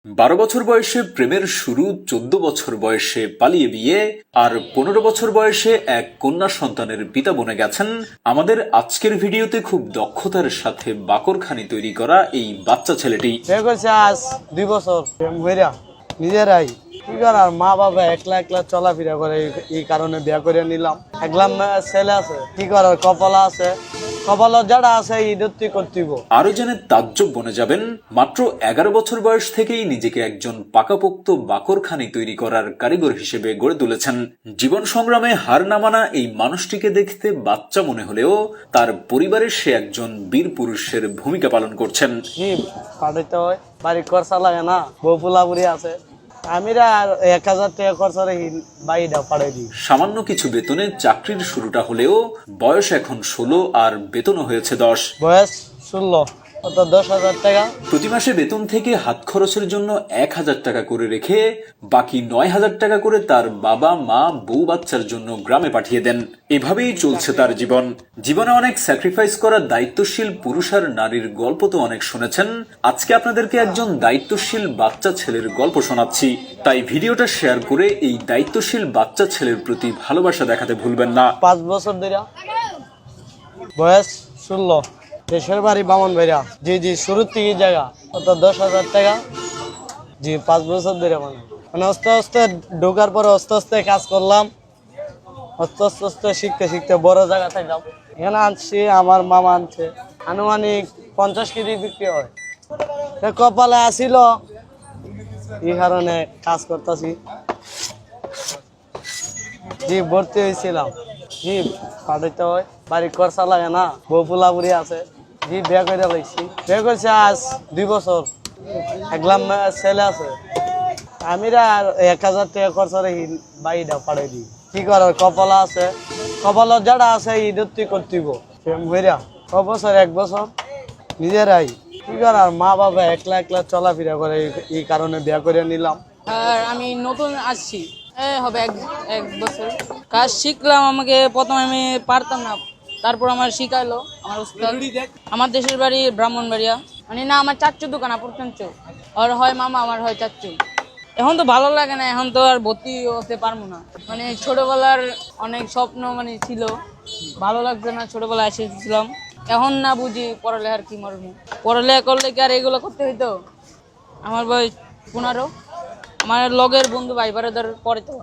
12 বছর বয়সে প্রেমের শুরু, 14 বছর বয়সে পালিয়ে বিয়ে, আর 15 বছর বয়সে এক কন্যা সন্তানের পিতা বনে গেছেন আমাদের আজকের ভিডিওতে খুব দক্ষতার সাথে বাকরখানি তৈরি করা এই বাচ্চা ছেলেটি। আজ 2 বছর প্রেম হইরা নিজেরাই কি করার, মা বাবা একলা একলা চলাফেরা করে, এই কারণে বিয়া করে নিলাম। একলা ছেলে আছে, কি করার, কপাল আছে, কপাল যারা আছে ইদত্তি করতেইব। আরো জেনে তাজ্জব বনে যাবেন, মাত্র 11 বছর বয়স থেকেই নিজেকে একজন পাকাপোক্ত বাকরখানি তৈরি করার কারিগর হিসেবে গড়ে তুলেছেন। জীবন সংগ্রামে হার না মানা এই মানুষটিকে দেখতে বাচ্চা মনে হলেও তার পরিবারের সে একজন বীর পুরুষের ভূমিকা পালন করছেন। কি পাঠাইতে হয়, বাড়ি খরচা লাগে না, বউ পুলাপুরি আছে, আমিরা 1000 টাকা খরচা রেখে বাড়িটা পাঠাই দিই। সামান্য কিছু বেতনে চাকরির শুরুটা হলেও বয়স এখন 16 আর বেতনও হয়েছে 10। বয়স 16, অত 10,000 টাকা। প্রতি মাসে বেতন থেকে হাত খরচের জন্য 1000 টাকা করে রেখে বাকি 9000 টাকা করে তার বাবা মা বউ বাচ্চার জন্য গ্রামে পাঠিয়ে দেন। এভাবেই চলছে তার জীবন। জীবনে অনেক স্যাক্রিফাইস করা দায়িত্বশীল পুরুষ আর নারীর গল্প তো অনেক শুনেছেন, আজকে আপনাদেরকে একজন দায়িত্বশীল বাচ্চা ছেলের গল্প শোনাচ্ছি। তাই ভিডিওটা শেয়ার করে এই দায়িত্বশীল বাচ্চা ছেলের প্রতি ভালোবাসা দেখাতে ভুলবেন না। 5 বছর ধরে, বয়স 16, দেশের বাড়ি বামন ভাইরা। জি শুরুর থেকে জায়গা, অত 10,000 টাকা। জি 5 বছর ধরে মানে আস্তে আস্তে ঢোকার পরে আস্তে আস্তে কাজ করলাম, আস্তে শিখতে শিখতে বড় জায়গা থাকলাম। এখানে আনছি, আমার মামা আনছে, আনুমানিক 50 কেজি বিক্রি হয়। কপালে আসিল, এই কারণে কাজ করতেছি। জি ভর্তি হয়েছিলাম। জি পাঠাইতে হয়, বাড়ি খরচা লাগে না, বউ পুলাপুরি আছে। জি বিয়া করে লাইছি, বিয়ে করছি আজ 2 বছর। একলা ছেলে আছে, আমিরা 1000 টাকা খরচা রেখে বাড়িটা পাঠাই দিই। কি করার, কপাল আছে, কপাল যারা আছে ইদত্তি করতেইব। প্রেম হইরা বছর 1 বছর নিজেরাই, কি করার, মা বাবা একলা একলা চলাফেরা করে, এই কারণে বিয়া করে নিলাম। আর আমি নতুন আসছি, হবে এক বছর কাজ শিখলাম। আমাকে প্রথমে আমি পারতাম না, তারপর আমার শিখাইলো আমার উস্তাদ। আমার দেশের বাড়ি ব্রাহ্মণবাড়িয়া, মানে না আমার চাচ্চু দোকান পর্যন্ত, আর হয় মামা, আমার হয় চাচ্চু। এখন তো ভালো লাগে না, এখন তো আর ভর্তি হতে পারবো না। মানে ছোটবেলার অনেক স্বপ্ন মানে ছিল, ভালো লাগছে না, ছোটবেলায় এসেছিলাম। এখন না বুঝি পড়ালেখার কি মর্ম, পড়ালেখা করলে কি আর এগুলো করতে হইতো। আমার বয়স 15, আমার লগের বন্ধু ভাই বারাদার পরে তো।